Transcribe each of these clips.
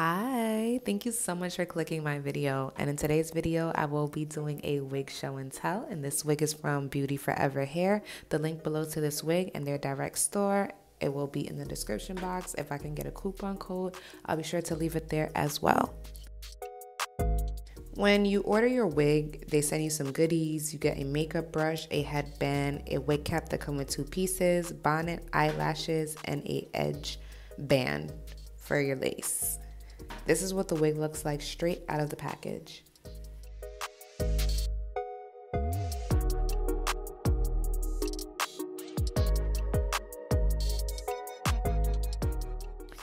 Hi, thank you so much for clicking my video. And in today's video, I will be doing a wig show and tell. And this wig is from Beauty Forever Hair. The link below to this wig and their direct store, it will be in the description box. If I can get a coupon code, I'll be sure to leave it there as well. When you order your wig, they send you some goodies. You get a makeup brush, a headband, a wig cap that come with 2 pieces, bonnet, eyelashes, and a edge band for your lace. This is what the wig looks like straight out of the package.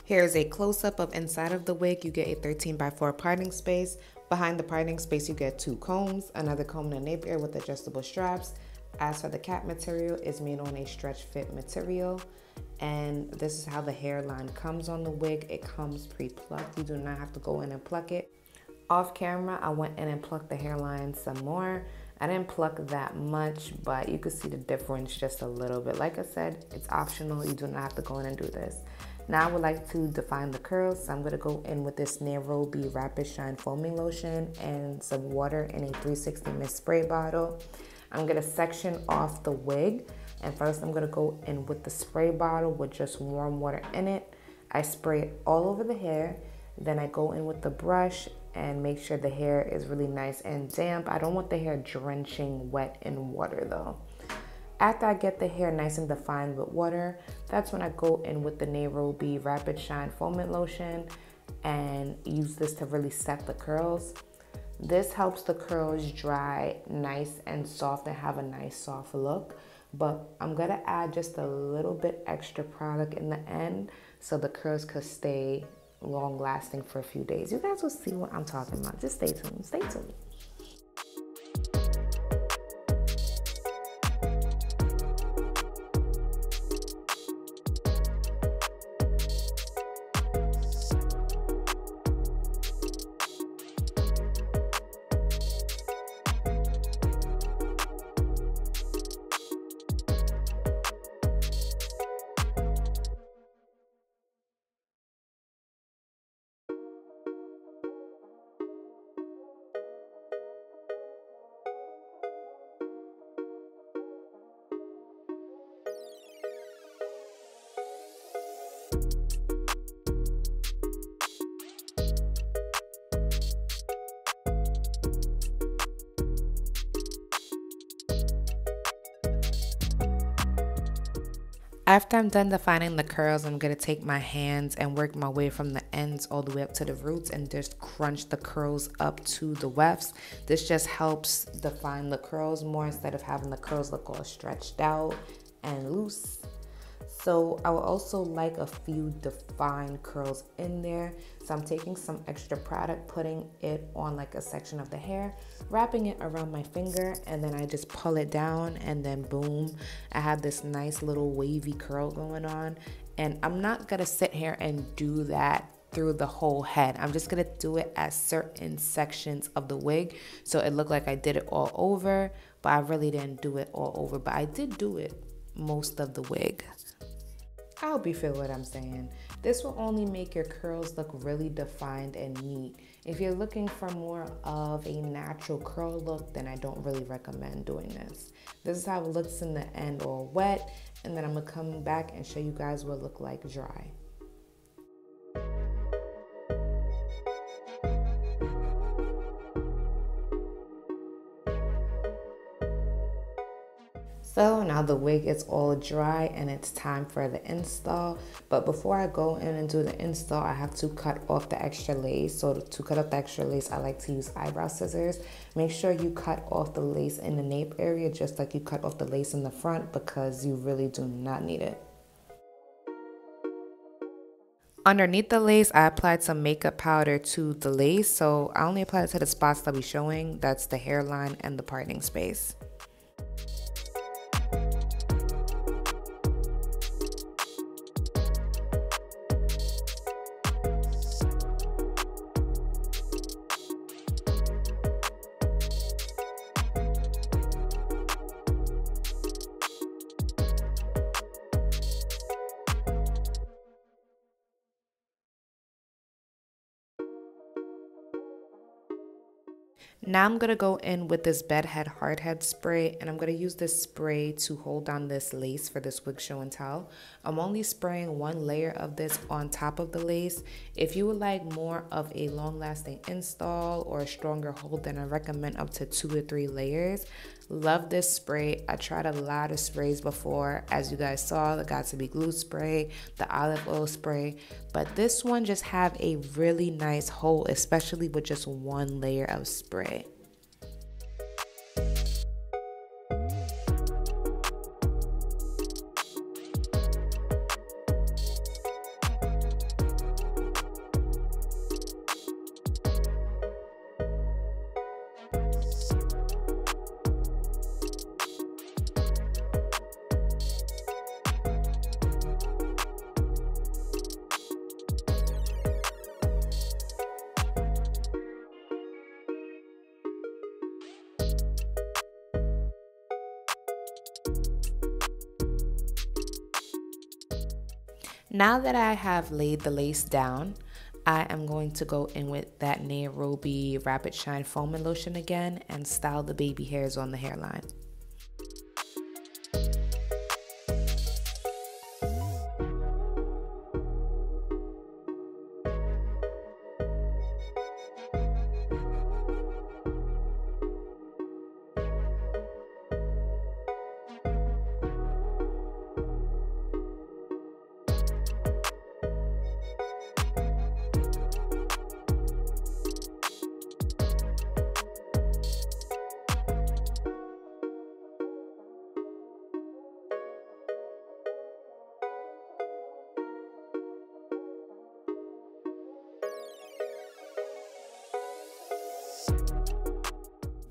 Here's a close-up of inside of the wig. You get a 13x4 parting space. Behind the parting space, you get 2 combs, another comb and a nape ear with adjustable straps. As for the cap material, it's made on a stretch fit material. And this is how the hairline comes on the wig. It comes pre-plucked. You do not have to go in and pluck it. Off camera, I went in and plucked the hairline some more. I didn't pluck that much, but you can see the difference just a little bit. Like I said, it's optional. You do not have to go in and do this. Now I would like to define the curls. So I'm gonna go in with this Nairobi Rapid Shine Foaming Lotion and some water in a 360 mist spray bottle. I'm gonna section off the wig. And first I'm gonna go in with the spray bottle with just warm water in it. I spray it all over the hair. Then I go in with the brush and make sure the hair is really nice and damp. I don't want the hair drenching wet in water though. After I get the hair nice and defined with water, that's when I go in with the Nairobi Rapid Shine Foaming Lotion and use this to really set the curls. This helps the curls dry nice and soft and have a nice soft look. But I'm gonna add just a little bit extra product in the end so the curls could stay long lasting for a few days. You guys will see what I'm talking about. Just stay tuned, stay tuned. After I'm done defining the curls, I'm going to take my hands and work my way from the ends all the way up to the roots and just crunch the curls up to the wefts. This just helps define the curls more instead of having the curls look all stretched out and loose. So I would also like a few defined curls in there. So I'm taking some extra product, putting it on like a section of the hair, wrapping it around my finger, and then I just pull it down and then boom, I have this nice little wavy curl going on. And I'm not gonna sit here and do that through the whole head. I'm just gonna do it at certain sections of the wig. So it looked like I did it all over, but I really didn't do it all over, but I did do it most of the wig. I hope you feel what I'm saying. This will only make your curls look really defined and neat. If you're looking for more of a natural curl look, then I don't really recommend doing this. This is how it looks in the end all wet, and then I'm gonna come back and show you guys what it look like dry. So now the wig is all dry and it's time for the install. But before I go in and do the install, I have to cut off the extra lace. So to cut off the extra lace, I like to use eyebrow scissors. Make sure you cut off the lace in the nape area just like you cut off the lace in the front because you really do not need it. Underneath the lace, I applied some makeup powder to the lace. So I only applied it to the spots that we're showing. That's the hairline and the parting space. Now I'm going to go in with this bedhead hardhead spray, and I'm going to use this spray to hold down this lace for this wig show and tell. I'm only spraying one layer of this on top of the lace. If you would like more of a long-lasting install or a stronger hold, then I recommend up to 2 to 3 layers. Love this spray. I tried a lot of sprays before. As you guys saw, the Got2b glue spray, the olive oil spray, but this one just have a really nice hold, especially with just one layer of spray. Now that I have laid the lace down, I am going to go in with that Nairobi Rapid Shine Foaming Lotion again and style the baby hairs on the hairline.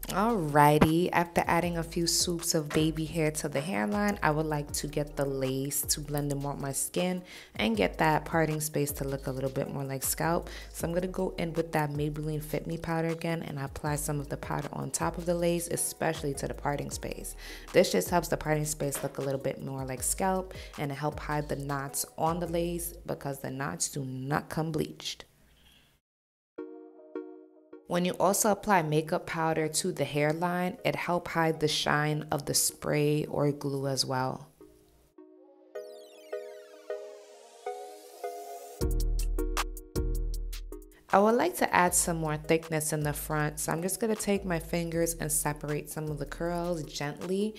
Alrighty, after adding a few swoops of baby hair to the hairline, I would like to get the lace to blend in more with my skin and get that parting space to look a little bit more like scalp. So I'm going to go in with that Maybelline Fit Me powder again and apply some of the powder on top of the lace, especially to the parting space. This just helps the parting space look a little bit more like scalp and it help hide the knots on the lace because the knots do not come bleached. When you also apply makeup powder to the hairline, it helps hide the shine of the spray or glue as well. I would like to add some more thickness in the front, so I'm just going to take my fingers and separate some of the curls gently.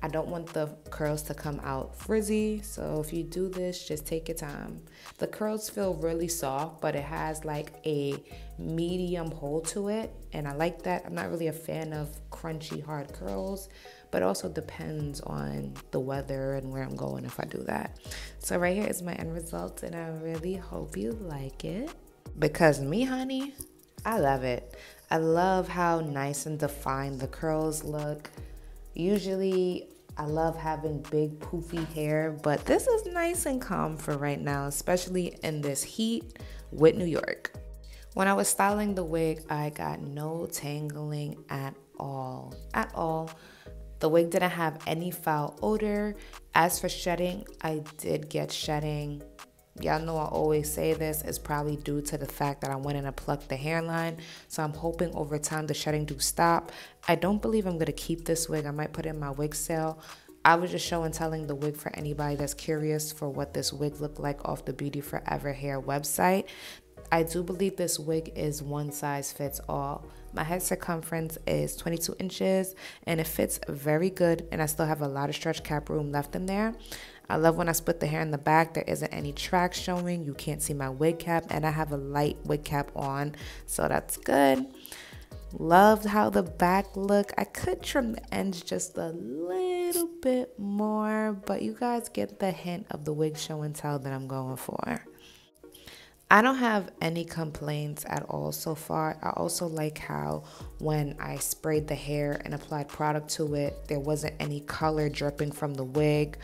I don't want the curls to come out frizzy, so if you do this, just take your time. The curls feel really soft, but it has like a medium hold to it, and I like that. I'm not really a fan of crunchy, hard curls, but also depends on the weather and where I'm going if I do that. So right here is my end result, and I really hope you like it. Because me, honey, I love it. I love how nice and defined the curls look. Usually, I love having big poofy hair, but this is nice and calm for right now, especially in this heat with New York. When I was styling the wig, I got no tangling at all. The wig didn't have any foul odor. As for shedding, I did get shedding. Y'all know I always say this, it's probably due to the fact that I went in and plucked the hairline. So I'm hoping over time the shedding do stop. I don't believe I'm going to keep this wig. I might put it in my wig sale. I was just show and telling the wig for anybody that's curious for what this wig looked like off the Beauty Forever hair website. I do believe this wig is one size fits all. My head circumference is 22 inches and it fits very good, and I still have a lot of stretch cap room left in there. I love when I split the hair in the back, there isn't any tracks showing. You can't see my wig cap, and I have a light wig cap on, so that's good. Loved how the back look. I could trim the ends just a little bit more, but you guys get the hint of the wig show and tell that I'm going for. I don't have any complaints at all so far. I also like how when I sprayed the hair and applied product to it, there wasn't any color dripping from the wig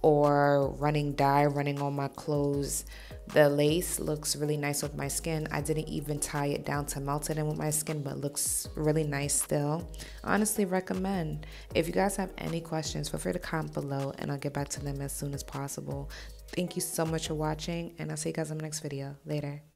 or running dye running on my clothes. The lace looks really nice with my skin. I didn't even tie it down to melt it in with my skin, but looks really nice still. Honestly recommend. If you guys have any questions, feel free to comment below and I'll get back to them as soon as possible. Thank you so much for watching, and I'll see you guys in the next video. Later.